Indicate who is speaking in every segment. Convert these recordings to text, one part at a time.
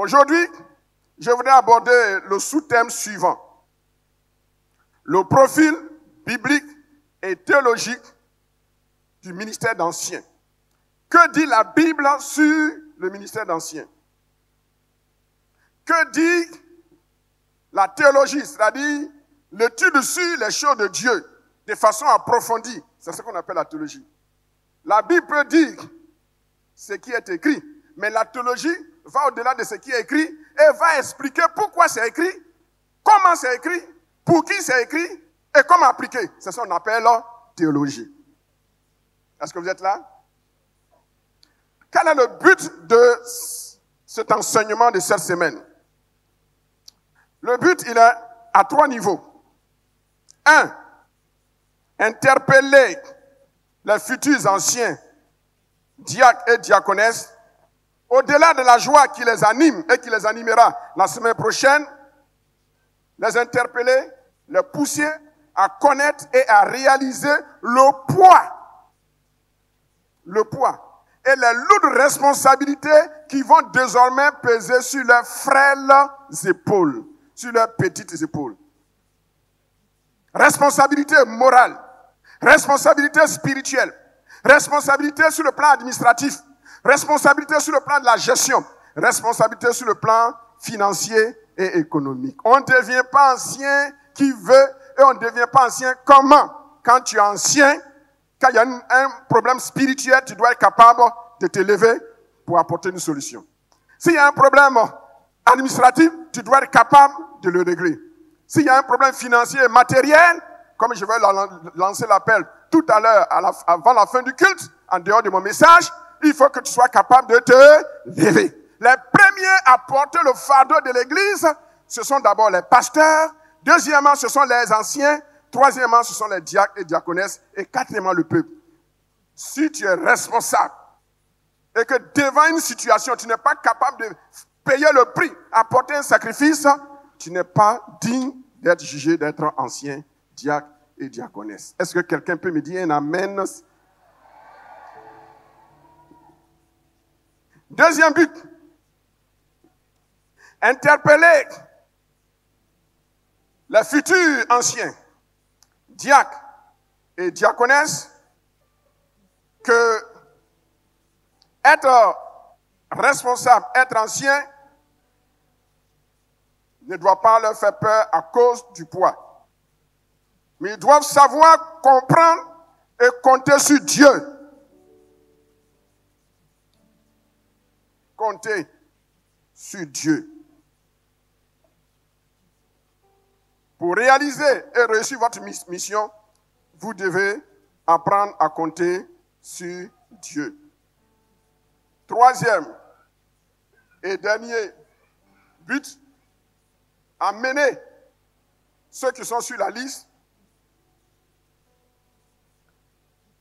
Speaker 1: Aujourd'hui, je voudrais aborder le sous-thème suivant. Le profil biblique et théologique du ministère d'anciens. Que dit la Bible sur le ministère d'anciens? Que dit la théologie, c'est-à-dire l'étude sur les choses de Dieu de façon approfondie? C'est ce qu'on appelle la théologie. La Bible peut dire ce qui est écrit, mais la théologie va au-delà de ce qui est écrit et va expliquer pourquoi c'est écrit, comment c'est écrit, pour qui c'est écrit et comment appliquer. C'est ce qu'on appelle théologie. Est-ce que vous êtes là? Quel est le but de cet enseignement de cette semaine? Le but, il est à 3 niveaux. 1. Interpeller les futurs anciens diacres et diaconesses au-delà de la joie qui les anime et qui les animera la semaine prochaine, les interpeller, les pousser à connaître et à réaliser le poids et les lourdes responsabilités qui vont désormais peser sur leurs frêles épaules, sur leurs petites épaules. Responsabilité morale, responsabilité spirituelle, responsabilité sur le plan administratif, responsabilité sur le plan de la gestion, responsabilité sur le plan financier et économique. On ne devient pas ancien qui veut et on ne devient pas ancien comment? Quand tu es ancien, quand il y a un problème spirituel, tu dois être capable de te lever pour apporter une solution. S'il y a un problème administratif, tu dois être capable de le régler. S'il y a un problème financier et matériel, comme je vais lancer l'appel tout à l'heure, avant la fin du culte, en dehors de mon message, il faut que tu sois capable de te lever. Les premiers à porter le fardeau de l'Église, ce sont d'abord les pasteurs. Deuxièmement, ce sont les anciens. Troisièmement, ce sont les diacres et diaconesses. Et quatrièmement, le peuple. Si tu es responsable et que devant une situation, tu n'es pas capable de payer le prix, apporter un sacrifice, tu n'es pas digne d'être jugé, d'être ancien, diacre et diaconesse. Est-ce que quelqu'un peut me dire un amen? Deuxième but, interpeller les futurs anciens, diacres et diaconesses, que être responsable, être ancien, ne doit pas leur faire peur à cause du poids. Mais ils doivent savoir comprendre et compter sur Dieu. Comptez sur Dieu. Pour réaliser et réussir votre mission, vous devez apprendre à compter sur Dieu. Troisième et dernier but, amener ceux qui sont sur la liste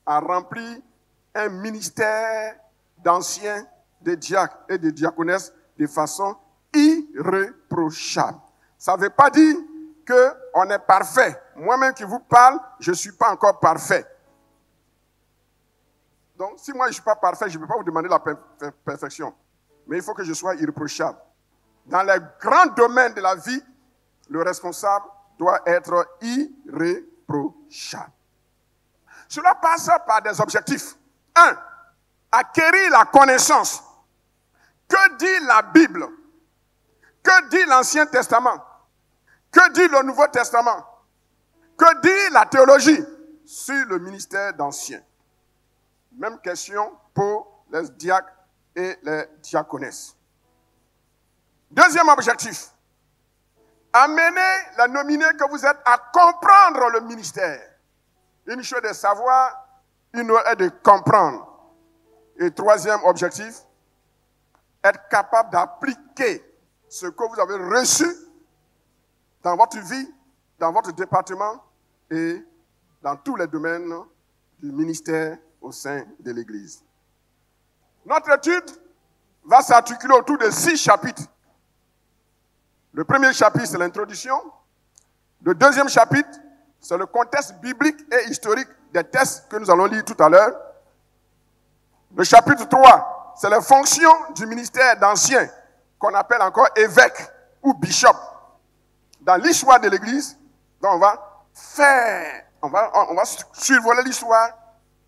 Speaker 1: à remplir un ministère d'anciens, de diacres et de diaconesses de façon irréprochable. Ça ne veut pas dire qu'on est parfait. Moi-même qui vous parle, je ne suis pas encore parfait. Donc, si moi je ne suis pas parfait, je ne peux pas vous demander la perfection. Mais il faut que je sois irréprochable. Dans les grands domaines de la vie, le responsable doit être irréprochable. Cela passe par des objectifs. 1. Acquérir la connaissance. Que dit la Bible? Que dit l'Ancien Testament? Que dit le Nouveau Testament? Que dit la théologie sur le ministère d'anciens? Même question pour les diacres et les diaconesses. Deuxième objectif. Amener les nominés que vous êtes à comprendre le ministère. Une chose est de savoir, une autre est de comprendre. Et troisième objectif, être capable d'appliquer ce que vous avez reçu dans votre vie, dans votre département et dans tous les domaines du ministère au sein de l'Église. Notre étude va s'articuler autour de 6 chapitres. Le premier chapitre, c'est l'introduction. Le deuxième chapitre, c'est le contexte biblique et historique des textes que nous allons lire tout à l'heure. Le chapitre 3, c'est les fonctions du ministère d'anciens qu'on appelle encore évêque ou bishop. Dans l'histoire de l'Église, donc on va survoler l'histoire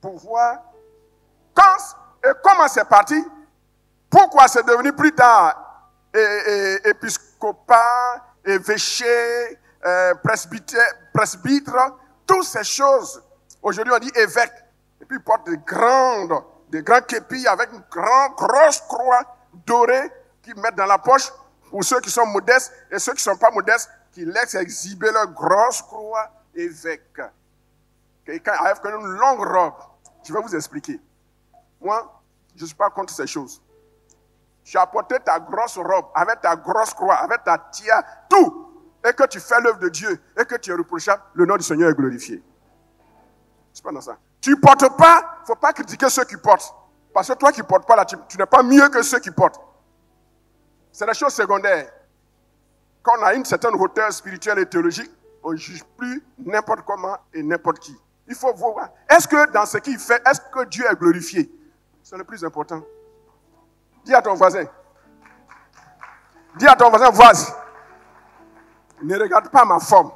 Speaker 1: pour voir quand et comment c'est parti, pourquoi c'est devenu plus tard épiscopat, évêché, presbytre, toutes ces choses. Aujourd'hui on dit évêque, et puis ils portent des grands képis avec une grosse croix dorée qu'ils mettent dans la poche pour ceux qui sont modestes et ceux qui ne sont pas modestes, qui laissent exhiber leur grosse croix évêque. Quelqu'un avec une longue robe. Je vais vous expliquer. Moi, je ne suis pas contre ces choses. Tu as porté ta grosse robe, avec ta grosse croix, avec ta tia, tout, et que tu fais l'œuvre de Dieu, et que tu es reprochable, le nom du Seigneur est glorifié. C'est pas dans ça. Tu ne portes pas, il ne faut pas critiquer ceux qui portent. Parce que toi qui ne portes pas, là, tu n'es pas mieux que ceux qui portent. C'est la chose secondaire. Quand on a une certaine hauteur spirituelle et théologique, on ne juge plus n'importe comment et n'importe qui. Il faut voir, est-ce que dans ce qu'il fait, est-ce que Dieu est glorifié? C'est le plus important. Dis à ton voisin. Dis à ton voisin, voici. Ne regarde pas ma forme.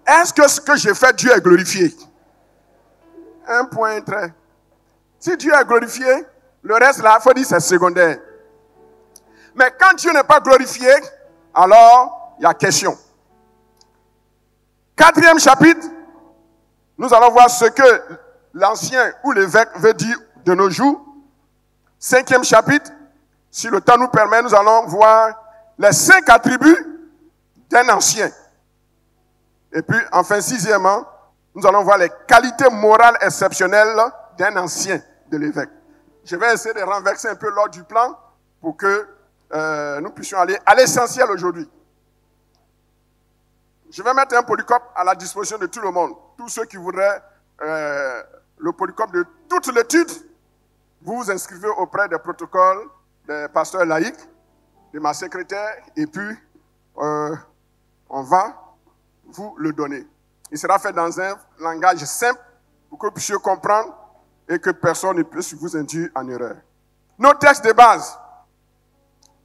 Speaker 1: Est-ce que ce que j'ai fait, Dieu est glorifié? Un point très. Si Dieu est glorifié, le reste là, il faut dire c'est secondaire. Mais quand Dieu n'est pas glorifié, alors il y a question. 4e chapitre, nous allons voir ce que l'ancien ou l'évêque veut dire de nos jours. 5e chapitre, si le temps nous permet, nous allons voir les 5 attributs d'un ancien. Et puis, enfin, 6e, nous allons voir les qualités morales exceptionnelles d'un ancien de l'évêque. Je vais essayer de renverser un peu l'ordre du plan pour que nous puissions aller à l'essentiel aujourd'hui. Je vais mettre un polycope à la disposition de tout le monde. Tous ceux qui voudraient le polycope de toute l'étude, vous vous inscrivez auprès des protocoles des pasteurs laïcs, de ma secrétaire, et puis on va vous le donner. Il sera fait dans un langage simple pour que vous puissiez comprendre et que personne ne puisse vous induire en erreur. Nos textes de base.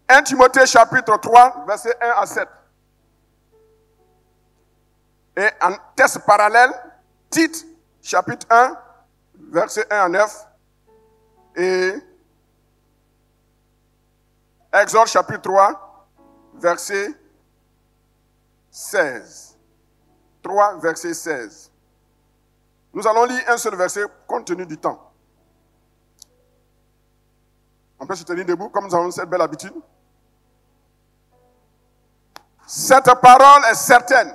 Speaker 1: 1 Timothée chapitre 3, versets 1 à 7. Et en texte parallèle, Tite chapitre 1, versets 1 à 9. Et Exode chapitre 3, verset 16. 3, verset 16. Nous allons lire un seul verset compte tenu du temps. On peut se tenir debout comme nous avons cette belle habitude. Cette parole est certaine.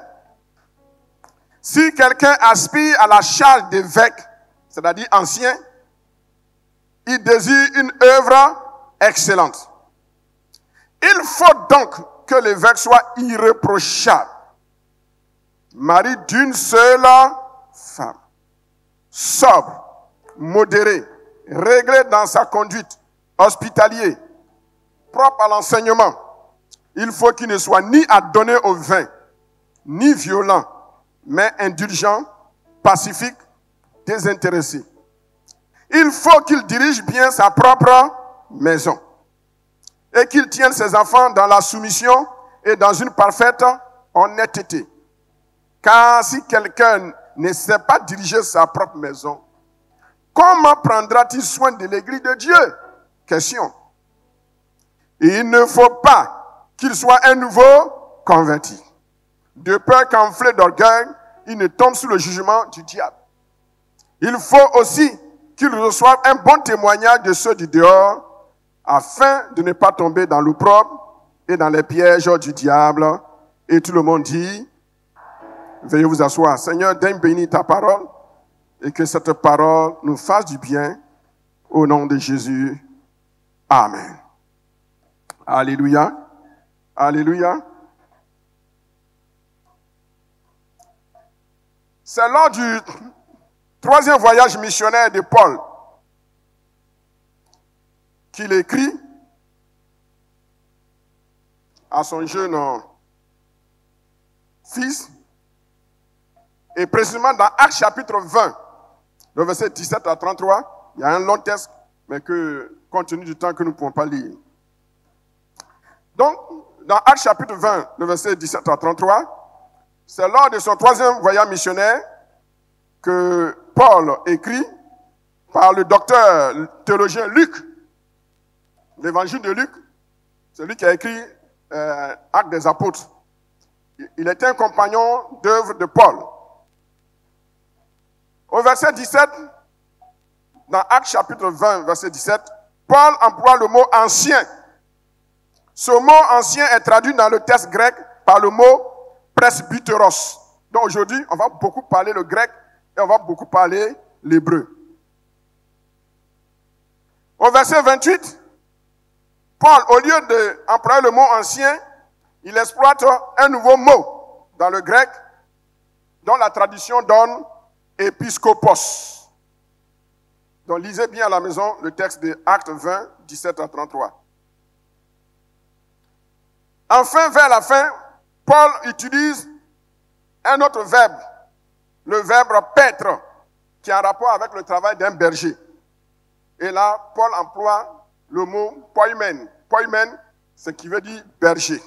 Speaker 1: Si quelqu'un aspire à la charge d'évêque, c'est-à-dire ancien, il désire une œuvre excellente. Il faut donc que l'évêque soit irréprochable, mari d'une seule femme, sobre, modéré, réglé dans sa conduite, hospitalier, propre à l'enseignement. Il faut qu'il ne soit ni adonné au vin, ni violent, mais indulgent, pacifique, désintéressé. Il faut qu'il dirige bien sa propre maison et qu'il tienne ses enfants dans la soumission et dans une parfaite honnêteté. Car si quelqu'un ne sait pas diriger sa propre maison, comment prendra-t-il soin de l'église de Dieu? Question. Il ne faut pas qu'il soit un nouveau converti, de peur qu'enflé d'orgueil, il ne tombe sous le jugement du diable. Il faut aussi qu'il reçoive un bon témoignage de ceux du dehors, afin de ne pas tomber dans l'opprobre et dans les pièges du diable. Et tout le monde dit, veuillez vous asseoir. Seigneur, daigne bénir ta parole et que cette parole nous fasse du bien au nom de Jésus. Amen. Alléluia. Alléluia. C'est lors du 3e voyage missionnaire de Paul qu'il écrit à son jeune fils, et précisément dans Actes chapitre 20, le verset 17 à 33, il y a un long texte, mais que, compte tenu du temps, que nous ne pouvons pas lire. Donc, dans Actes chapitre 20, le verset 17 à 33, c'est lors de son 3e voyage missionnaire que Paul écrit par le docteur théologien Luc, l'évangile de Luc, c'est lui qui a écrit Actes des apôtres. Il était un compagnon d'œuvre de Paul. Au verset 17, dans Actes chapitre 20, verset 17, Paul emploie le mot ancien. Ce mot ancien est traduit dans le texte grec par le mot presbyteros. Donc aujourd'hui, on va beaucoup parler le grec et on va beaucoup parler l'hébreu. Au verset 28, Paul, au lieu d'employer le mot ancien, il exploite un nouveau mot dans le grec dont la tradition donne épiscopos. Donc lisez bien à la maison le texte de Actes 20, 17 à 33. Enfin, vers la fin, Paul utilise un autre verbe, le verbe paître, qui est en rapport avec le travail d'un berger. Et là, Paul emploie le mot poimen. Poimen, c'est qui veut dire berger.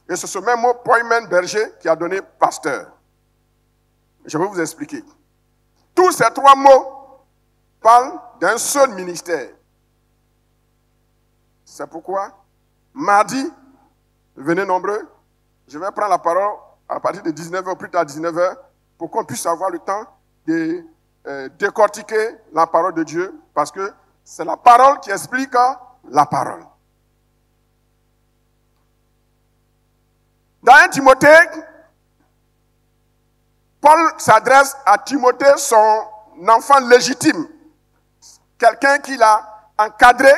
Speaker 1: Et c'est ce même mot poimen, berger, qui a donné pasteur. Je vais vous expliquer. Tous ces trois mots parlent d'un seul ministère. C'est pourquoi, mardi, venez nombreux, je vais prendre la parole à partir de 19h, plus tard 19h, pour qu'on puisse avoir le temps de décortiquer la parole de Dieu, parce que c'est la parole qui explique la parole. Dans 1 Timothée, Paul s'adresse à Timothée, son enfant légitime, quelqu'un qu'il a encadré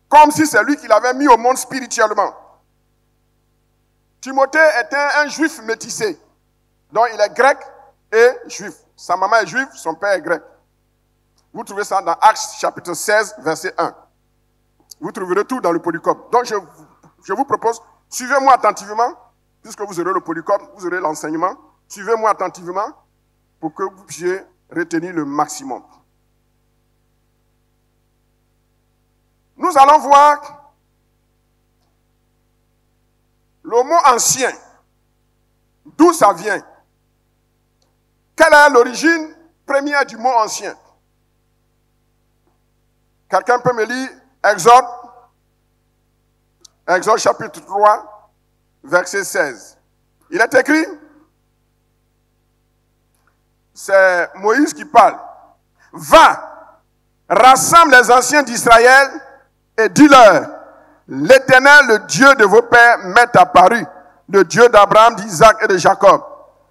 Speaker 1: comme si c'est lui qui l'avait mis au monde spirituellement. Timothée était un juif métissé, donc il est grec et juif. Sa maman est juive, son père est grec. Vous trouvez ça dans Actes chapitre 16, verset 1. Vous trouverez tout dans le polycope. Donc je vous propose, suivez-moi attentivement, puisque vous aurez le polycope, vous aurez l'enseignement. Suivez-moi attentivement pour que vous puissiez retenir le maximum. Nous allons voir le mot ancien. D'où ça vient? Quelle est l'origine première du mot ancien? Quelqu'un peut me lire Exode chapitre 3, verset 16. Il est écrit, c'est Moïse qui parle. Va, rassemble les anciens d'Israël et dis-leur, l'Éternel, le Dieu de vos pères, m'est apparu, le Dieu d'Abraham, d'Isaac et de Jacob.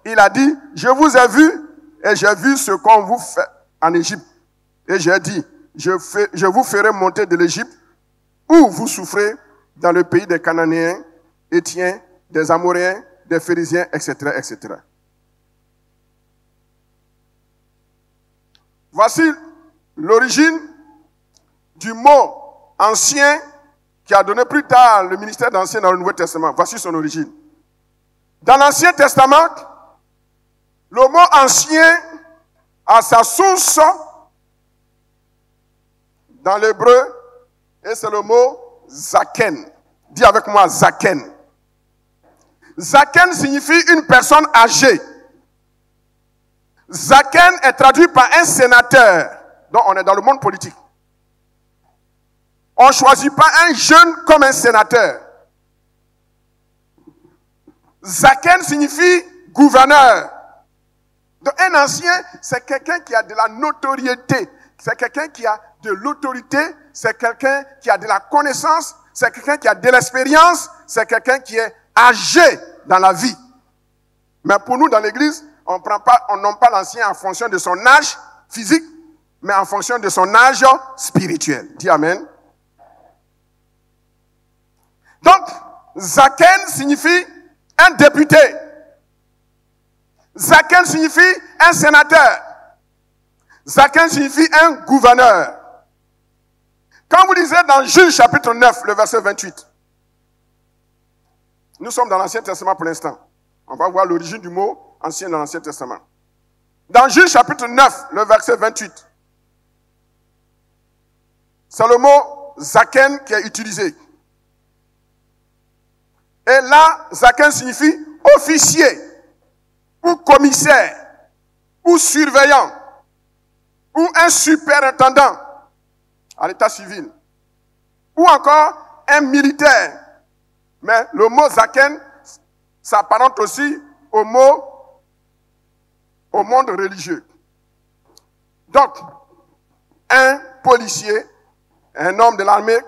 Speaker 1: Il a dit, je vous ai vu et j'ai vu ce qu'on vous fait en Égypte. Et j'ai dit, je vous ferai monter de l'Égypte où vous souffrez dans le pays des Cananéens, Hétiens, des Amoréens, des Phérésiens, etc., etc. Voici l'origine du mot ancien qui a donné plus tard le ministère d'ancien dans le Nouveau Testament. Voici son origine. Dans l'Ancien Testament, le mot ancien a sa source dans l'hébreu et c'est le mot zaken. Dis avec moi zaken. Zaken signifie une personne âgée. Zaken est traduit par un sénateur. Donc on est dans le monde politique. On ne choisit pas un jeune comme un sénateur. Zaken signifie gouverneur. Donc un ancien, c'est quelqu'un qui a de la notoriété. C'est quelqu'un qui a de l'autorité. C'est quelqu'un qui a de la connaissance. C'est quelqu'un qui a de l'expérience. C'est quelqu'un qui est âgé dans la vie. Mais pour nous, dans l'église, on nomme pas l'ancien en fonction de son âge physique, mais en fonction de son âge spirituel. Dis amen. Donc, Zaken signifie un député. Zaken signifie un sénateur. Zaken signifie un gouverneur. Quand vous lisez dans Juge chapitre 9, le verset 28, nous sommes dans l'Ancien Testament pour l'instant. On va voir l'origine du mot ancien dans l'Ancien Testament. Dans Juge chapitre 9, le verset 28, c'est le mot Zaken qui est utilisé. Et là, zaken signifie officier, ou commissaire, ou surveillant, ou un superintendant à l'état civil, ou encore un militaire. Mais le mot zaken s'apparente aussi au monde religieux. Donc, un policier, un homme de l'armée,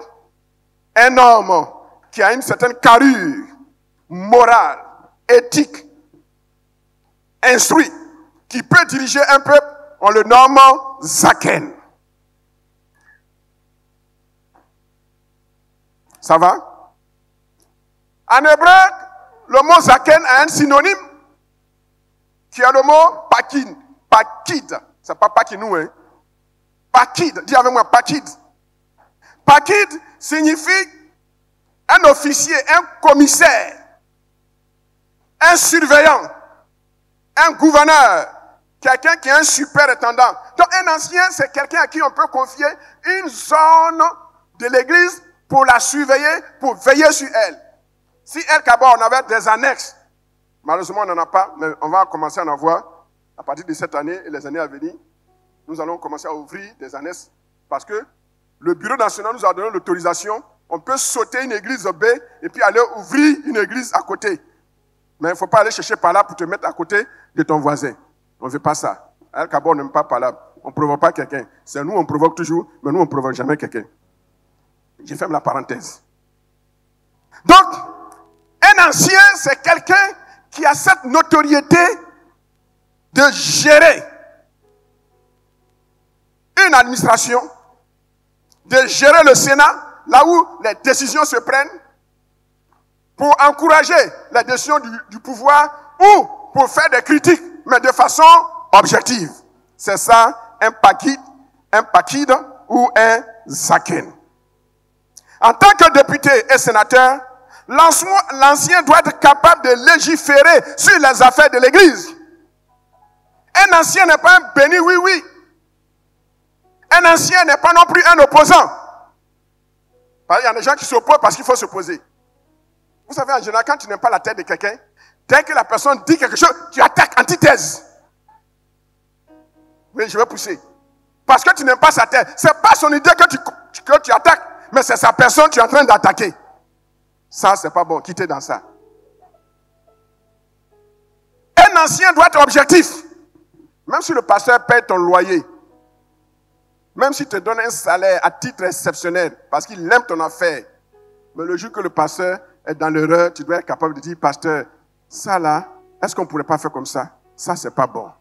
Speaker 1: un homme qui a une certaine carrure morale, éthique, instruit, qui peut diriger un peuple, on le nomme zaken. Ça va? En hébreu, le mot zaken a un synonyme qui est le mot pakid. Pakid. C'est pas pakinou, hein? Pakid. Dis avec moi, pakid. Pakid signifie un officier, un commissaire, un surveillant, un gouverneur, quelqu'un qui est un superintendant. Donc un ancien, c'est quelqu'un à qui on peut confier une zone de l'église pour la surveiller, pour veiller sur elle. Si El Kaba, on avait des annexes, malheureusement on n'en a pas, mais on va commencer à en avoir à partir de cette année et les années à venir. Nous allons commencer à ouvrir des annexes parce que le bureau national nous a donné l'autorisation. On peut sauter une église B et puis aller ouvrir une église à côté. Mais il ne faut pas aller chercher par là pour te mettre à côté de ton voisin. On ne veut pas ça. El Kaba, on n'aime pas par là. On ne provoque pas quelqu'un. C'est nous, on provoque toujours, mais nous, on ne provoque jamais quelqu'un. Je ferme la parenthèse. Donc, un ancien, c'est quelqu'un qui a cette notoriété de gérer une administration, de gérer le Sénat, là où les décisions se prennent, pour encourager les décisions du pouvoir ou pour faire des critiques, mais de façon objective. C'est ça, un pakid ou un zaken. En tant que député et sénateur, l'ancien doit être capable de légiférer sur les affaires de l'Église. Un ancien n'est pas un béni oui-oui. Un ancien n'est pas non plus un opposant. Il y a des gens qui s'opposent parce qu'il faut s'opposer. Vous savez, en général, quand tu n'aimes pas la tête de quelqu'un, dès que la personne dit quelque chose, tu attaques antithèse. Oui, je vais pousser. Parce que tu n'aimes pas sa tête. Ce n'est pas son idée que tu attaques, mais c'est sa personne que tu es en train d'attaquer. Ça, c'est pas bon. Quittez dans ça. Un ancien doit être objectif. Même si le pasteur paye ton loyer, même s'il te donne un salaire à titre exceptionnel, parce qu'il aime ton affaire, mais le jour que le pasteur est dans l'erreur, tu dois être capable de dire, pasteur, ça là, est-ce qu'on ne pourrait pas faire comme ça? Ça, c'est pas bon.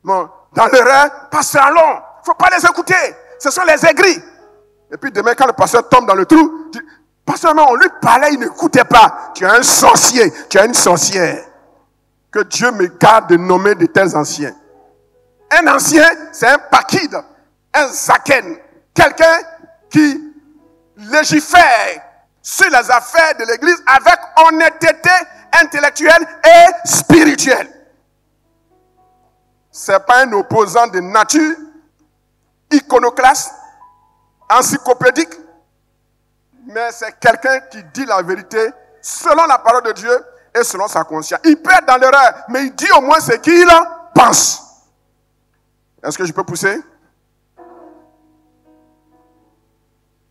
Speaker 1: Bon, dans l'erreur, pasteur, allons, il ne faut pas les écouter. Ce sont les aigris. Et puis demain, quand le pasteur tombe dans le trou, pasteur, non, on lui parlait, il n'écoutait pas. Tu es un sorcier, tu es une sorcière. Que Dieu me garde de nommer de tels anciens. Un ancien, c'est un pakid, un zaken. Quelqu'un qui légifère sur les affaires de l'Église avec honnêteté intellectuelle et spirituelle. Ce n'est pas un opposant de nature, iconoclaste, encyclopédique, mais c'est quelqu'un qui dit la vérité selon la parole de Dieu et selon sa conscience. Il peut être dans l'erreur, mais il dit au moins ce qu'il pense. Est-ce que je peux pousser?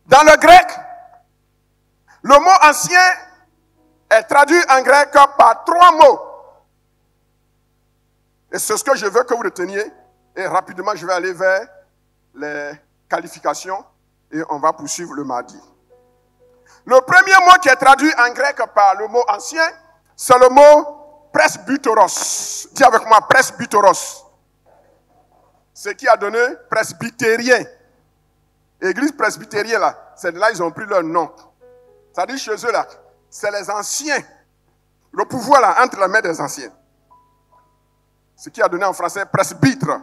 Speaker 1: Dans le grec, le mot ancien est traduit en grec par 3 mots. Et c'est ce que je veux que vous reteniez. Et rapidement, je vais aller vers les qualifications et on va poursuivre le mardi. Le premier mot qui est traduit en grec par le mot ancien, c'est le mot presbyteros. Dis avec moi, presbyteros. Ce qui a donné presbytérien. Église presbytérienne, là, c'est de là ils ont pris leur nom. Ça dit chez eux, là, c'est les anciens. Le pouvoir, là, entre les mains des anciens. Ce qui a donné en français presbytre.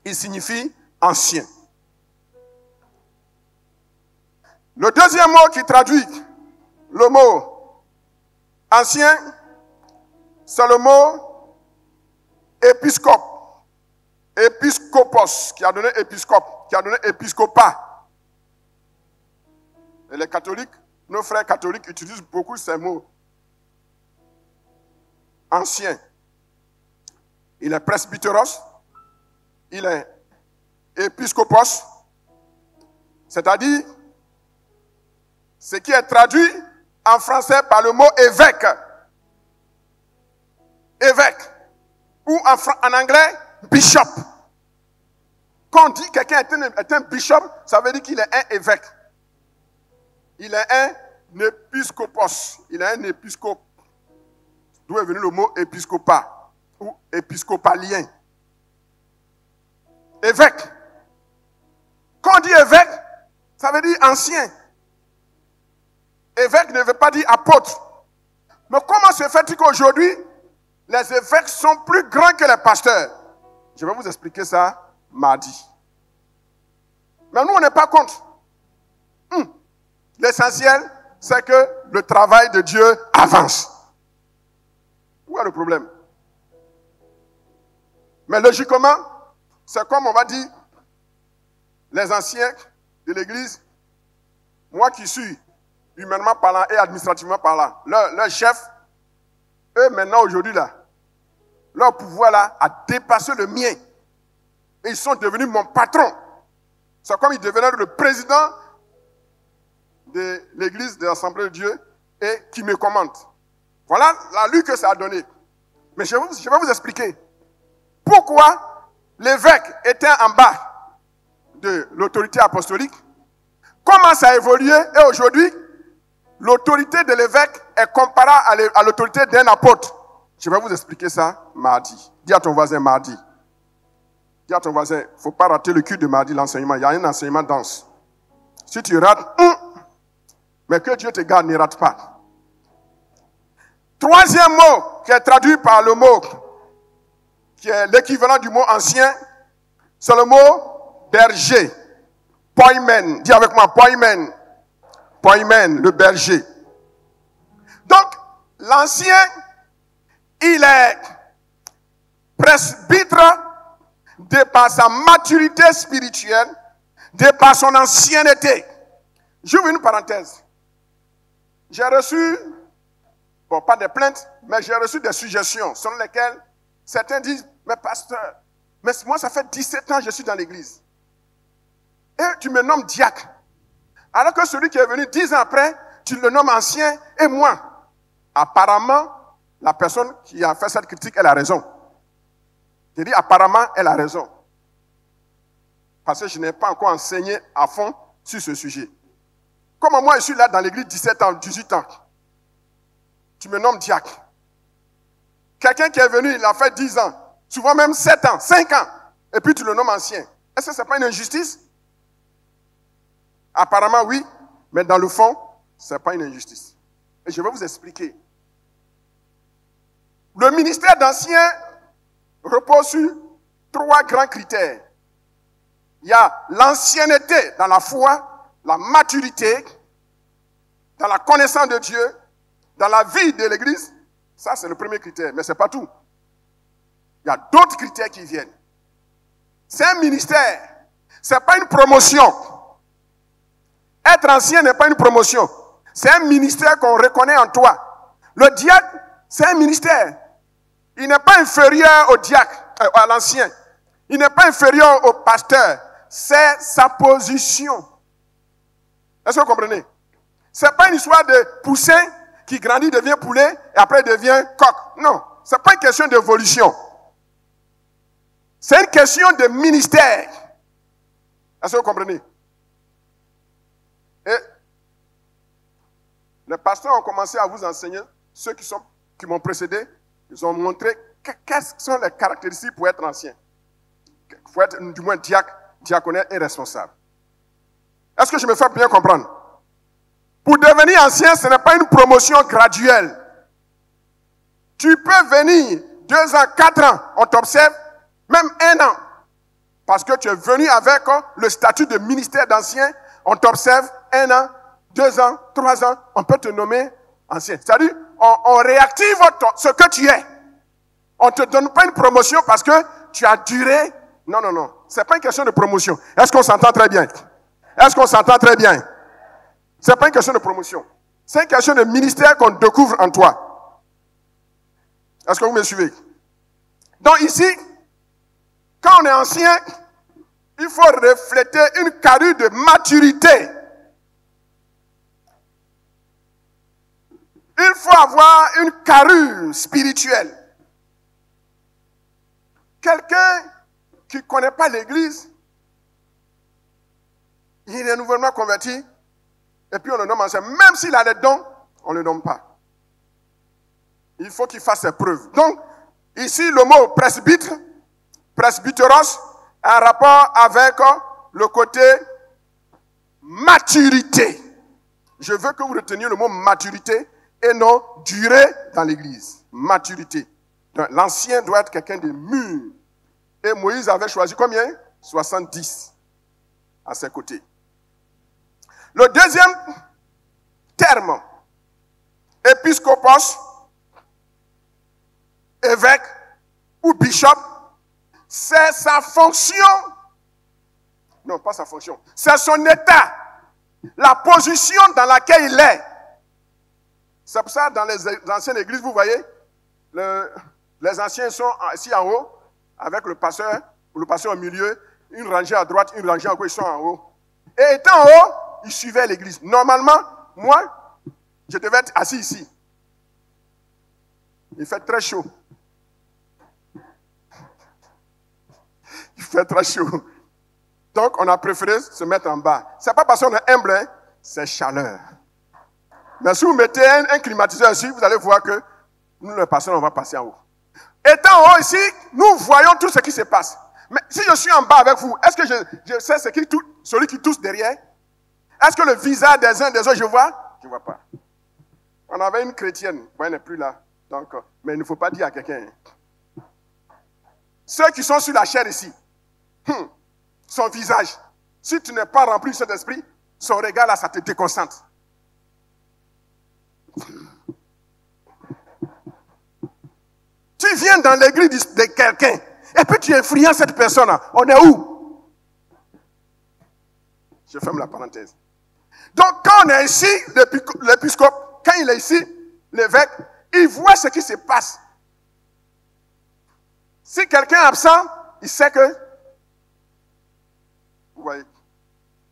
Speaker 1: Il signifie ancien. Le deuxième mot qui traduit le mot ancien, c'est le mot épiscope. Épiscopos, qui a donné épiscope, qui a donné épiscopat. Et les catholiques nos frères catholiques utilisent beaucoup ces mots. Ancien. Il est presbyteros. Il est épiscopos. C'est-à-dire, ce qui est traduit en français par le mot évêque. Évêque. Ou en anglais, bishop. Quand on dit que quelqu'un est un bishop, ça veut dire qu'il est un évêque. Il est un épiscopos. Il est un épiscope. D'où est venu le mot épiscopat ou épiscopalien. Évêque. Quand on dit évêque, ça veut dire ancien. Évêque ne veut pas dire apôtre. Mais comment se fait-il qu'aujourd'hui, les évêques sont plus grands que les pasteurs? Je vais vous expliquer ça mardi. Mais nous, on n'est pas contre. L'essentiel, c'est que le travail de Dieu avance. Où est le problème? Mais logiquement, c'est comme on va dire, les anciens de l'Église, moi qui suis humainement parlant et administrativement parlant, leur chef, eux maintenant aujourd'hui là, leur pouvoir là a dépassé le mien. Et ils sont devenus mon patron. C'est comme ils devenaient le président de l'Église de l'Assemblée de Dieu et qui me commande. Voilà la lutte que ça a donné. Mais je vais vous expliquer pourquoi l'évêque était en bas de l'autorité apostolique, comment ça a évolué et aujourd'hui, l'autorité de l'évêque est comparable à l'autorité d'un apôtre. Je vais vous expliquer ça mardi. Dis à ton voisin mardi. Dis à ton voisin, il ne faut pas rater le culte de mardi, l'enseignement. Il y a un enseignement dense. Si tu rates, mais que Dieu te garde, ne rate pas. Troisième mot qui est traduit par le mot qui est l'équivalent du mot ancien, c'est le mot berger. Poimen. Dis avec moi, poimen. Poimen, le berger. Donc, l'ancien, il est presbytre de par sa maturité spirituelle, de par son ancienneté. J'ouvre une parenthèse. J'ai reçu, bon, pas des plaintes, mais j'ai reçu des suggestions selon lesquelles certains disent, mais pasteur, mais moi ça fait 17 ans que je suis dans l'église. Et tu me nommes diacre. Alors que celui qui est venu 10 ans après, tu le nommes ancien et moi. Apparemment, la personne qui a fait cette critique, elle a raison. Je dis apparemment, elle a raison. Parce que je n'ai pas encore enseigné à fond sur ce sujet. Comme moi, je suis là dans l'église 17 ans, 18 ans. Tu me nommes diacre. Quelqu'un qui est venu, il a fait 10 ans, souvent même 7 ans, 5 ans, et puis tu le nommes ancien. Est-ce que ce n'est pas une injustice? Apparemment, oui, mais dans le fond, ce n'est pas une injustice. Et je vais vous expliquer. Le ministère d'ancien repose sur 3 grands critères. Il y a l'ancienneté dans la foi, la maturité, dans la connaissance de Dieu, dans la vie de l'Église. Ça, c'est le premier critère, mais ce n'est pas tout. Il y a d'autres critères qui viennent. C'est un ministère, ce n'est pas une promotion. Être ancien n'est pas une promotion. C'est un ministère qu'on reconnaît en toi. Le diacre, c'est un ministère. Il n'est pas inférieur au diacre, à l'ancien. Il n'est pas inférieur au pasteur. C'est sa position. Est-ce que vous comprenez? Ce n'est pas une histoire de poussin qui grandit, devient poulet, et après devient coq. Non, ce n'est pas une question d'évolution. C'est une question de ministère. Est-ce que vous comprenez? Et les pasteurs ont commencé à vous enseigner, ceux qui m'ont précédé, ils ont montré quelles sont les caractéristiques pour être ancien. Il faut être du moins diacre, diaconal et responsable. Est-ce que je me fais bien comprendre? Pour devenir ancien, ce n'est pas une promotion graduelle. Tu peux venir 2 ans, 4 ans, on t'observe, même 1 an. Parce que tu es venu avec le statut de ministère d'ancien, on t'observe 1 an, 2 ans, 3 ans, on peut te nommer ancien. C'est-à-dire, on réactive ce que tu es. On ne te donne pas une promotion parce que tu as duré. Non, non, non. Ce n'est pas une question de promotion. Est-ce qu'on s'entend très bien? Est-ce qu'on s'entend très bien? Ce n'est pas une question de promotion. C'est une question de ministère qu'on découvre en toi. Est-ce que vous me suivez? Donc ici, quand on est ancien, il faut refléter une carrure de maturité. Il faut avoir une carrure spirituelle. Quelqu'un qui ne connaît pas l'église, il est nouvellement converti, et puis on le nomme ancien. Même s'il a les dons, on ne le nomme pas. Il faut qu'il fasse ses preuves. Donc, ici, le mot presbytre, presbyteros, a un rapport avec le côté maturité. Je veux que vous reteniez le mot maturité et non durée dans l'église. Maturité. Donc, l'ancien doit être quelqu'un de mûr. Et Moïse avait choisi combien? 70 à ses côtés. Le deuxième terme, épiscopos, évêque ou bishop, c'est sa fonction. Non, pas sa fonction. C'est son état. La position dans laquelle il est. C'est pour ça, dans les anciennes églises, vous voyez, les anciens sont assis en haut, avec le pasteur au milieu, une rangée à droite, une rangée à gauche, ils sont en haut. Et étant en haut, ils suivaient l'église. Normalement, moi, je devais être assis ici. Il fait très chaud. Il fait très chaud. Donc, on a préféré se mettre en bas. Ce n'est pas parce qu'on est humble, hein, c'est chaleur. Mais si vous mettez un climatiseur ici, vous allez voir que nous, les pasteurs, on va passer en haut. Étant en haut ici, nous voyons tout ce qui se passe. Mais si je suis en bas avec vous, est-ce que je sais celui qui tousse derrière? Est-ce que le visage des uns des autres, je vois? Je ne vois pas. On avait une chrétienne, elle n'est plus là. Donc, mais il ne faut pas dire à quelqu'un. Ceux qui sont sur la chair ici, son visage, si tu n'es pas rempli de cet esprit, son regard là, ça te déconcentre. Tu viens dans l'église de quelqu'un, et puis tu influences cette personne-là. On est où? Je ferme la parenthèse. Donc, quand on est ici, l'épiscope, quand il est ici, l'évêque, il voit ce qui se passe. Si quelqu'un est absent, il sait que... Vous voyez.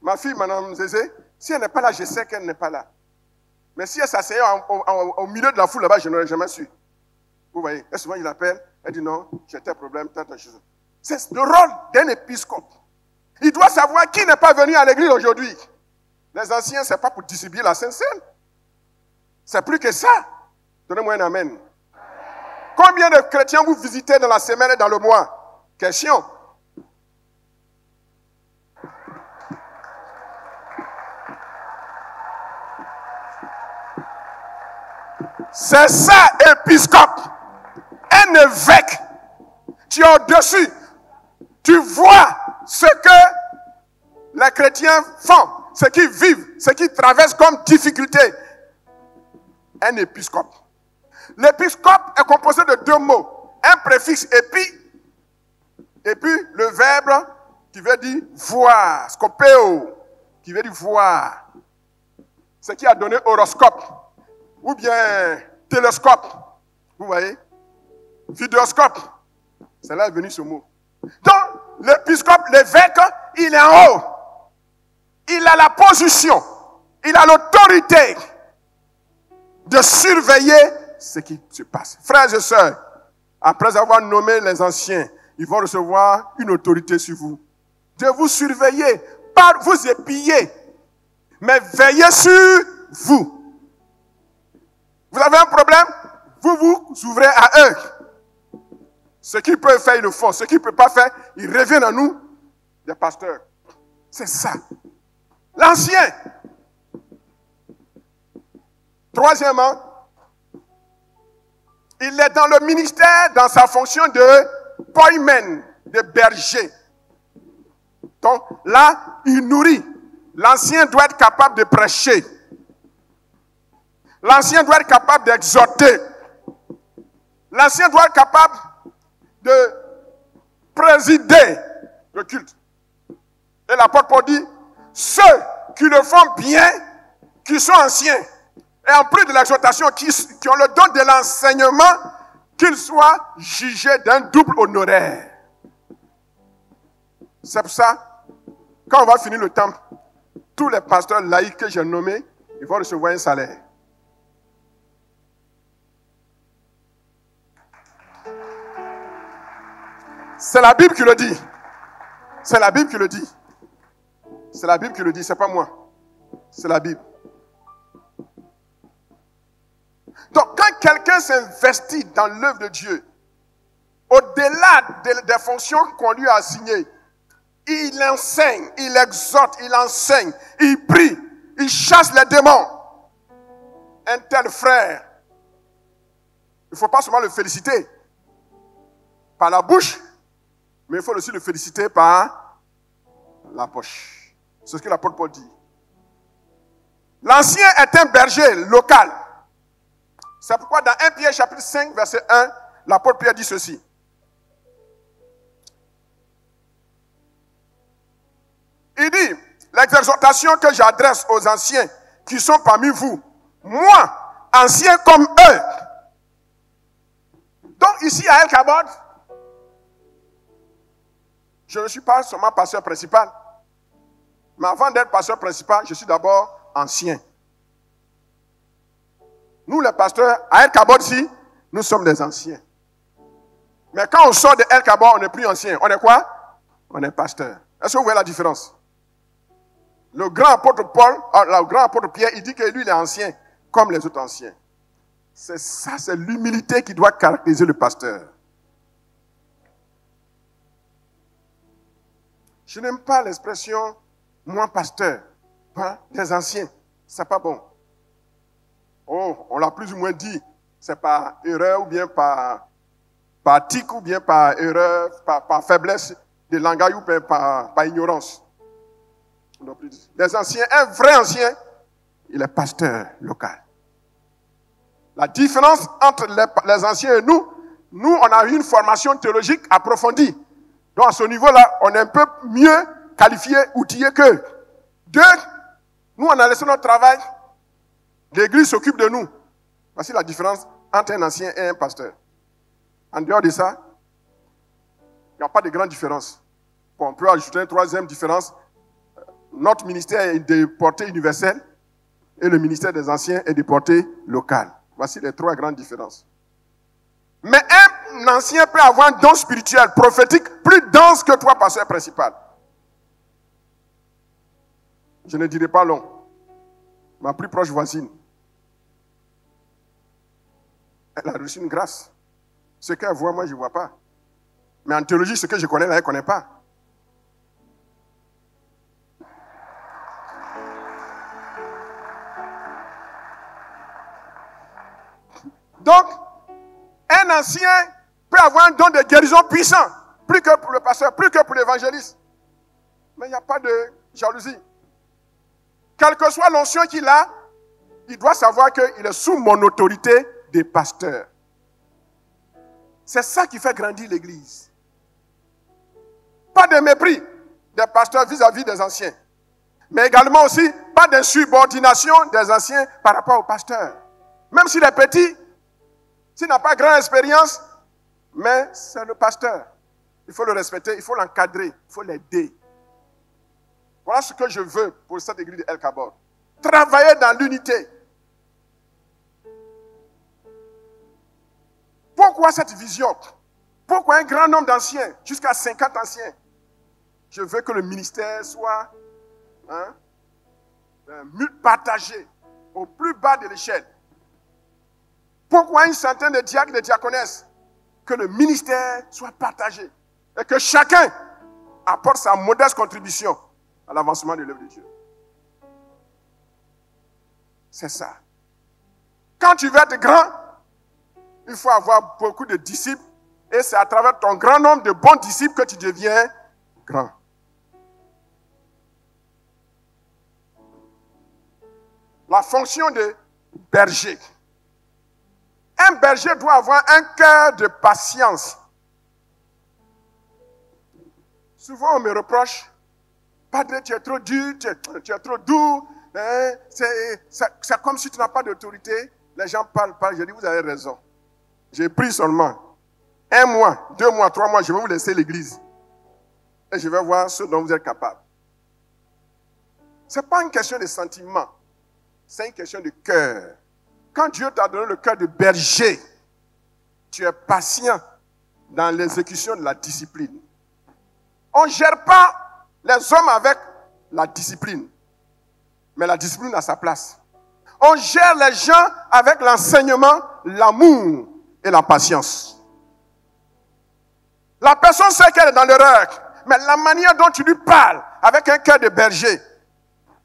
Speaker 1: Ma fille, Madame Zézé, si elle n'est pas là, je sais qu'elle n'est pas là. Mais si elle s'asseyait au milieu de la foule là-bas, je n'aurais jamais su. Vous voyez. Et souvent, il appelle, elle dit non, j'ai tel problème, telle chose. C'est le rôle d'un épiscope. Il doit savoir qui n'est pas venu à l'église aujourd'hui. Les anciens, ce n'est pas pour distribuer la Sainte Seine. C'est plus que ça. Donnez-moi un amen. Combien de chrétiens vous visitez dans la semaine et dans le mois? Question. C'est ça, épiscope. Un évêque. Tu es au-dessus. Tu vois ce que les chrétiens font, ce qu'ils vivent, ce qu'ils traversent comme difficulté. Un épiscope. L'épiscope est composé de deux mots. Un préfixe épi, et puis le verbe qui veut dire voir, scopéo, qui veut dire voir. Ce qui a donné horoscope, ou bien télescope, vous voyez, vidéoscope. C'est là est venu ce mot. Donc, l'épiscope, l'évêque, il est en haut. Il a la position, il a l'autorité de surveiller ce qui se passe. Frères et sœurs, après avoir nommé les anciens, ils vont recevoir une autorité sur vous. De vous surveiller, pas vous épier, mais veiller sur vous. Vous avez un problème, vous vous ouvrez à eux. Ce qu'ils peuvent faire, ils le font. Ce qu'ils ne peuvent pas faire, ils reviennent à nous, les pasteurs. C'est ça. L'ancien. Troisièmement, il est dans le ministère, dans sa fonction de poimen, de berger. Donc là, il nourrit. L'ancien doit être capable de prêcher. L'ancien doit être capable d'exhorter. L'ancien doit être capable de présider le culte. Et l'apôtre Paul dit, ceux qui le font bien, qui sont anciens, et en plus de l'exhortation, qui ont le don de l'enseignement, qu'ils soient jugés d'un double honoraire. C'est pour ça, quand on va finir le temple, tous les pasteurs laïcs que j'ai nommés, ils vont recevoir un salaire. C'est la Bible qui le dit. C'est la Bible qui le dit. C'est la Bible qui le dit, c'est pas moi. C'est la Bible. Donc, quand quelqu'un s'investit dans l'œuvre de Dieu, au-delà des fonctions qu'on lui a assignées, il enseigne, il exhorte, il enseigne, il prie, il chasse les démons. Un tel frère, il ne faut pas seulement le féliciter par la bouche, mais il faut aussi le féliciter par la poche. C'est ce que l'apôtre Paul dit. L'ancien est un berger local. C'est pourquoi dans 1 Pierre chapitre 5, verset 1, l'apôtre Pierre dit ceci. Il dit, l'exhortation que j'adresse aux anciens qui sont parmi vous, moi, ancien comme eux. Donc ici à El Kabod, je ne suis pas seulement pasteur principal, mais avant d'être pasteur principal, je suis d'abord ancien. Nous les pasteurs, à El Kabod ici, nous sommes des anciens. Mais quand on sort de El Kabod, on n'est plus ancien. On est quoi? On est pasteur. Est-ce que vous voyez la différence? Le grand apôtre Paul, le grand apôtre Pierre, il dit que lui, il est ancien, comme les autres anciens. C'est ça, c'est l'humilité qui doit caractériser le pasteur. Je n'aime pas l'expression « moi pasteur hein, », des anciens. C'est pas bon. Oh, on l'a plus ou moins dit. C'est par erreur ou bien par tic ou bien par erreur, par faiblesse de langage ou bien par ignorance. Les anciens, un vrai ancien, il est pasteur local. La différence entre les anciens et nous, on a eu une formation théologique approfondie. Donc à ce niveau-là, on est un peu mieux qualifié, outillé qu'eux. Deux, nous on a laissé notre travail, l'Église s'occupe de nous. Voici la différence entre un ancien et un pasteur. En dehors de ça, il n'y a pas de grande différence. Bon, on peut ajouter une troisième différence. Notre ministère est de portée universelle et le ministère des anciens est de portée locale. Voici les trois grandes différences. Mais un ancien peut avoir un don spirituel, prophétique, plus dense que toi, pasteur principal. Je ne dirai pas long. Ma plus proche voisine, elle a reçu une grâce. Ce qu'elle voit, moi, je ne vois pas. Mais en théologie, ce que je connais, là, elle ne connaît pas. Donc, un ancien peut avoir un don de guérison puissant, plus que pour le pasteur, plus que pour l'évangéliste. Mais il n'y a pas de jalousie. Quelle que soit l'onction qu'il a, il doit savoir qu'il est sous mon autorité de pasteur. C'est ça qui fait grandir l'Église. Pas de mépris des pasteurs vis-à-vis des anciens. Mais également aussi, pas d'insubordination des anciens par rapport aux pasteurs. Même s'il est petit, s'il n'a pas grande expérience, mais c'est le pasteur. Il faut le respecter, il faut l'encadrer, il faut l'aider. Voilà ce que je veux pour cette église de El Kabod. Travailler dans l'unité. Pourquoi cette vision? Pourquoi un grand nombre d'anciens, jusqu'à 50 anciens? Je veux que le ministère soit partagé au plus bas de l'échelle. Pourquoi une centaine de diacres et de diaconesses? Que le ministère soit partagé et que chacun apporte sa modeste contribution à l'avancement de l'œuvre de Dieu. C'est ça. Quand tu veux être grand, il faut avoir beaucoup de disciples et c'est à travers ton grand nombre de bons disciples que tu deviens grand. La fonction de berger. Un berger doit avoir un cœur de patience. Souvent, on me reproche, Padre, tu es trop dur, tu es trop doux, c'est comme si tu n'as pas d'autorité. Les gens parlent. Je dis, vous avez raison. J'ai pris seulement 1 mois, 2 mois, 3 mois, je vais vous laisser l'église. Et je vais voir ce dont vous êtes capable. Ce n'est pas une question de sentiment. C'est une question de cœur. Quand Dieu t'a donné le cœur de berger, tu es patient dans l'exécution de la discipline. On ne gère pas les hommes avec la discipline. Mais la discipline a sa place. On gère les gens avec l'enseignement, l'amour et la patience. La personne sait qu'elle est dans l'erreur, mais la manière dont tu lui parles avec un cœur de berger,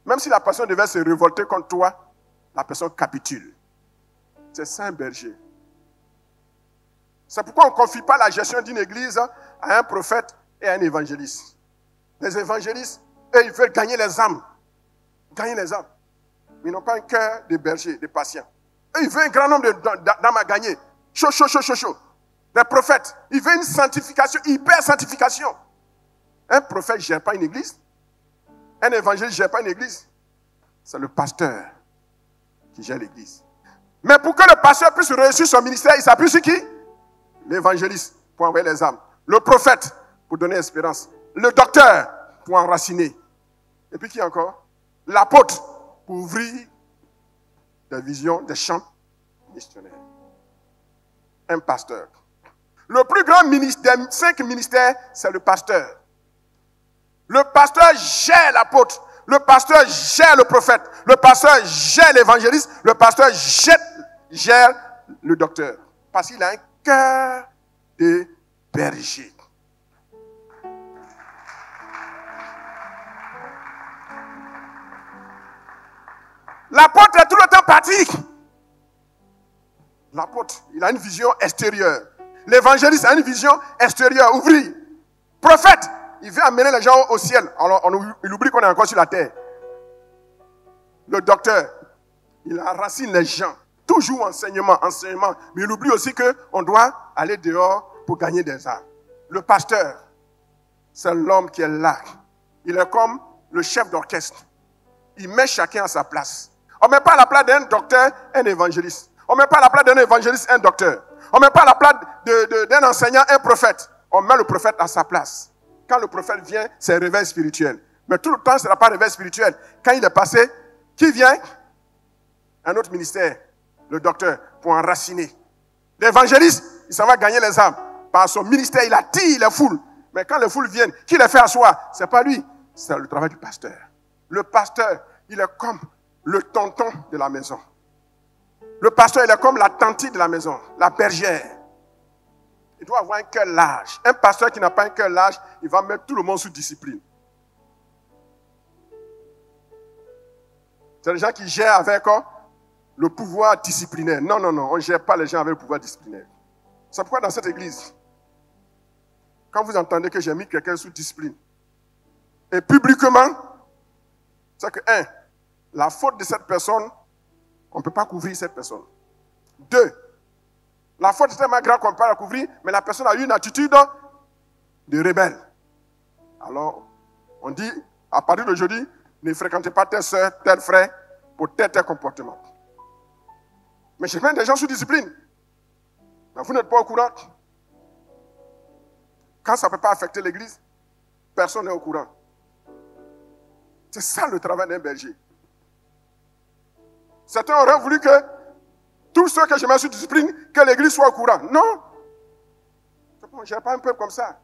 Speaker 1: même si la personne devait se révolter contre toi, la personne capitule. C'est ça un berger. C'est pourquoi on ne confie pas la gestion d'une église à un prophète et à un évangéliste. Les évangélistes, eux, ils veulent gagner les âmes. Gagner les âmes. Mais ils n'ont pas un cœur de berger, de patient. Eux, ils veulent un grand nombre d'âmes à gagner. Chaud. Les prophètes, ils veulent une sanctification, hyper sanctification. Un prophète ne gère pas une église. Un évangéliste ne gère pas une église. C'est le pasteur qui gère l'église. Mais pour que le pasteur puisse réussir son ministère, il s'appuie sur qui? L'évangéliste pour envoyer les âmes. Le prophète pour donner espérance. Le docteur pour enraciner. Et puis qui encore? L'apôtre pour ouvrir des visions, des champs missionnaires. Un pasteur. Le plus grand ministère, des 5 ministères, c'est le pasteur. Le pasteur gère l'apôtre. Le pasteur gère le prophète. Le pasteur gère l'évangéliste. Le pasteur gère le docteur. Parce qu'il a un cœur de berger. L'apôtre est tout le temps parti. L'apôtre, il a une vision extérieure. L'évangéliste a une vision extérieure, ouvrir. Prophète, il veut amener les gens au ciel. Alors, il oublie qu'on est encore sur la terre. Le docteur, il enracine les gens. Toujours enseignement. Mais il oublie aussi qu'on doit aller dehors pour gagner des âmes. Le pasteur, c'est l'homme qui est là. Il est comme le chef d'orchestre. Il met chacun à sa place. On ne met pas à la place d'un docteur un évangéliste. On ne met pas à la place d'un évangéliste un docteur. On ne met pas à la place d'un enseignant un prophète. On met le prophète à sa place. Quand le prophète vient, c'est un réveil spirituel. Mais tout le temps, ce n'est pas un réveil spirituel. Quand il est passé, qui vient? Un autre ministère, le docteur, pour enraciner. L'évangéliste, il s'en va gagner les âmes. Par son ministère, il attire les foules. Mais quand les foules viennent, qui les fait asseoir? Ce n'est pas lui, c'est le travail du pasteur. Le pasteur, il est comme le tonton de la maison. Le pasteur, il est comme la tante de la maison, la bergère. Il doit avoir un cœur large. Un pasteur qui n'a pas un cœur large, il va mettre tout le monde sous discipline. C'est les gens qui gèrent avec le pouvoir disciplinaire. Non, on ne gère pas les gens avec le pouvoir disciplinaire. C'est pourquoi dans cette église, quand vous entendez que j'ai mis quelqu'un sous discipline, et publiquement, c'est que, la faute de cette personne, on ne peut pas couvrir cette personne. 2, la faute est tellement grave qu'on ne peut pas la couvrir, mais la personne a eu une attitude de rebelle. Alors, on dit, à partir d'aujourd'hui, ne fréquentez pas telle soeur, tel frère, pour tel comportement. Mais je mets des gens sous discipline. Mais vous n'êtes pas au courant. Quand ça ne peut pas affecter l'église, personne n'est au courant. C'est ça le travail d'un berger. Certains auraient voulu que tous ceux que je mets sous discipline, que l'église soit au courant. Non. On ne gère pas un peuple comme ça.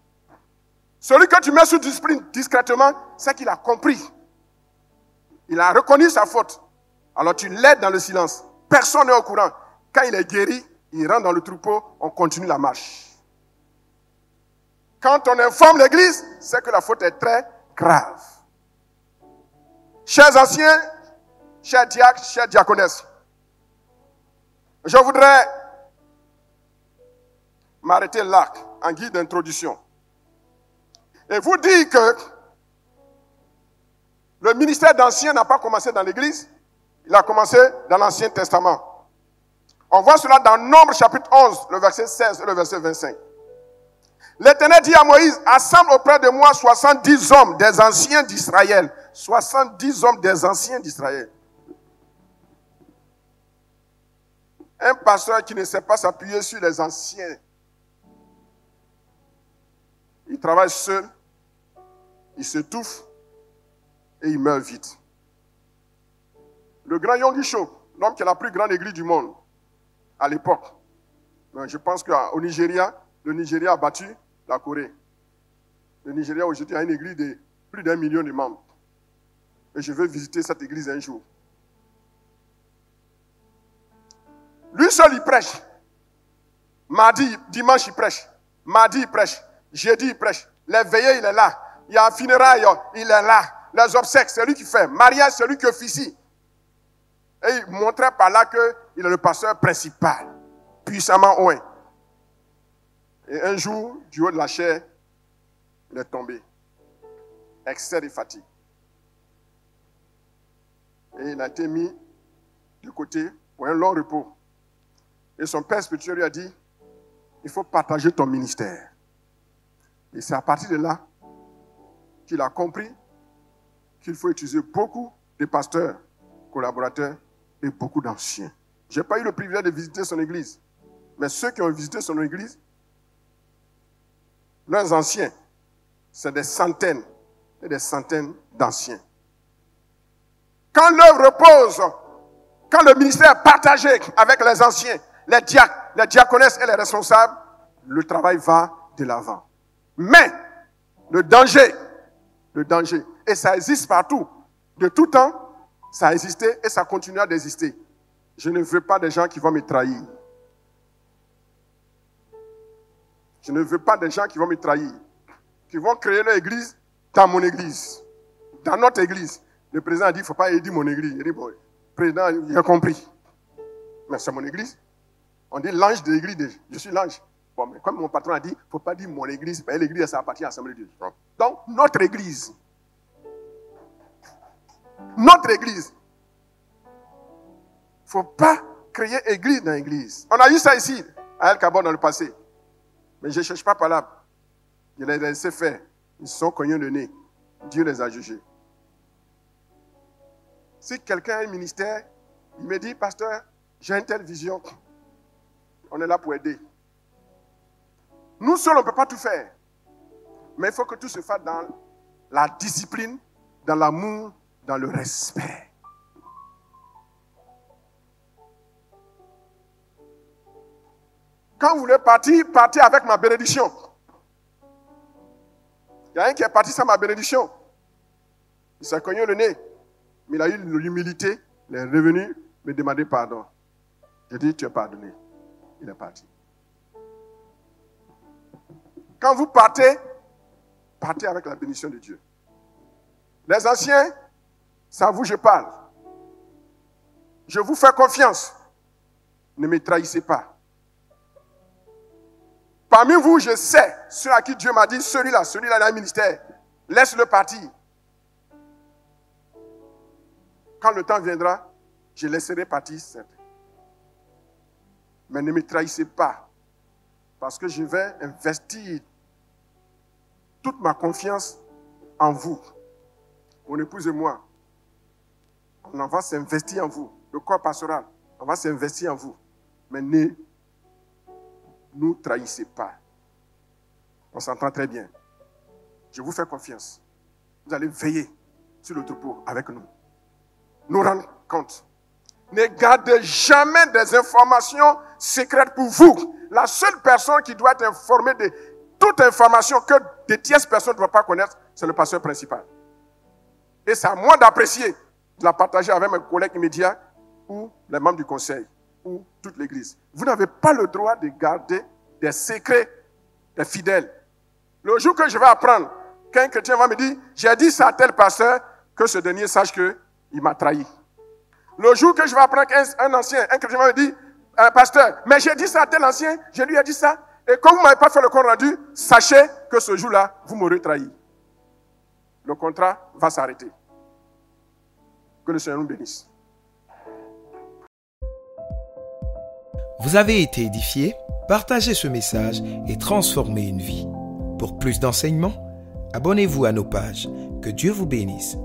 Speaker 1: Celui que tu mets sous discipline discrètement, c'est qu'il a compris. Il a reconnu sa faute. Alors tu l'aides dans le silence. Personne n'est au courant. Quand il est guéri, il rentre dans le troupeau, on continue la marche. Quand on informe l'église, c'est que la faute est très grave. Chers anciens, chers diacres, chers diaconesses, je voudrais m'arrêter là, en guide d'introduction, et vous dire que le ministère d'ancien n'a pas commencé dans l'église, il a commencé dans l'Ancien Testament. On voit cela dans Nombre chapitre 11, le verset 16 et le verset 25. L'Éternel dit à Moïse, assemble auprès de moi 70 hommes des anciens d'Israël, 70 hommes des anciens d'Israël. Un pasteur qui ne sait pas s'appuyer sur les anciens, il travaille seul, il s'étouffe et il meurt vite. Le grand Yonggi Cho, l'homme qui est la plus grande église du monde à l'époque, je pense qu'au Nigeria, le Nigeria a battu la Corée. Le Nigeria aujourd'hui a une église de plus d'1 million de membres. Et je veux visiter cette église un jour. Lui seul, il prêche. Mardi, dimanche, il prêche. Mardi, il prêche. Jeudi, il prêche. Les veillées, il est là. Il y a un funérail, il est là. Les obsèques, c'est lui qui fait. Mariage, c'est lui qui officie. Et il montrait par là qu'il est le pasteur principal. Puissamment oint. Et un jour, du haut de la chair, il est tombé. Excès de fatigue. Et il a été mis de côté pour un long repos. Et son père spirituel lui a dit, il faut partager ton ministère. Et c'est à partir de là qu'il a compris qu'il faut utiliser beaucoup de pasteurs, collaborateurs et beaucoup d'anciens. Je n'ai pas eu le privilège de visiter son église. Mais ceux qui ont visité son église, leurs anciens, c'est des centaines et des centaines d'anciens. Quand l'œuvre repose, quand le ministère est partagé avec les anciens, les diacres, les diaconesses et les responsables, le travail va de l'avant. Mais le danger, et ça existe partout, de tout temps, ça a existé et ça continuera d'exister. Je ne veux pas des gens qui vont me trahir. Je ne veux pas des gens qui vont me trahir, qui vont créer leur église dans mon église, dans notre église. Le président a dit, il ne faut pas aider mon église. Il dit, bon, le président, il a compris. Mais c'est mon église. On dit l'ange de l'église, je suis l'ange. Bon, mais comme mon patron a dit, il ne faut pas dire mon église, ben, l'église, ça appartient à l'Assemblée de Dieu. Donc, notre église. Notre église. Il ne faut pas créer église dans l'église. On a eu ça ici, à El Kabon dans le passé. Mais je ne cherche pas par là. Je les ai laissés faire. Ils se sont cognés le nez. Dieu les a jugés. Si quelqu'un a un ministère, il me dit, pasteur, j'ai une telle vision. On est là pour aider. Nous seuls, on ne peut pas tout faire. Mais il faut que tout se fasse dans la discipline, dans l'amour, dans le respect. Quand vous voulez partir, partez avec ma bénédiction. Il y a un qui est parti sans ma bénédiction. Il s'est cogné le nez. Mais il a eu l'humilité. Il est revenu me demander pardon. J'ai dit, tu es pardonné. Il est parti. Quand vous partez, partez avec la bénédiction de Dieu. Les anciens, c'est à vous je parle. Je vous fais confiance. Ne me trahissez pas. Parmi vous, je sais, ceux à qui Dieu m'a dit, celui-là a un ministère. Laisse-le partir. Quand le temps viendra, je laisserai partir certains. Mais ne me trahissez pas. Parce que je vais investir toute ma confiance en vous. Mon épouse et moi. On va s'investir en vous. Le corps pastoral, on va s'investir en vous. Mais ne nous trahissez pas. On s'entend très bien. Je vous fais confiance. Vous allez veiller sur le troupeau avec nous. Nous rendre compte. Ne gardez jamais des informations secrètes pour vous. La seule personne qui doit être informée de toute information que de tierces personnes ne doivent pas connaître, c'est le pasteur principal. Et c'est à moi d'apprécier, de la partager avec mes collègues immédiats ou les membres du conseil ou toute l'église. Vous n'avez pas le droit de garder des secrets des fidèles. Le jour que je vais apprendre qu'un chrétien va me dire, j'ai dit ça à tel pasteur, que ce dernier sache qu'il m'a trahi. Le jour que je vais apprendre qu'un ancien, un chrétien va me dire, pasteur, mais j'ai dit ça à tel ancien, je lui ai dit ça, et comme vous ne m'avez pas fait le compte rendu, sachez que ce jour-là, vous m'aurez trahi. Le contrat va s'arrêter. Que le Seigneur nous bénisse.
Speaker 2: Vous avez été édifié? Partagez ce message et transformez une vie. Pour plus d'enseignements, abonnez-vous à nos pages. Que Dieu vous bénisse.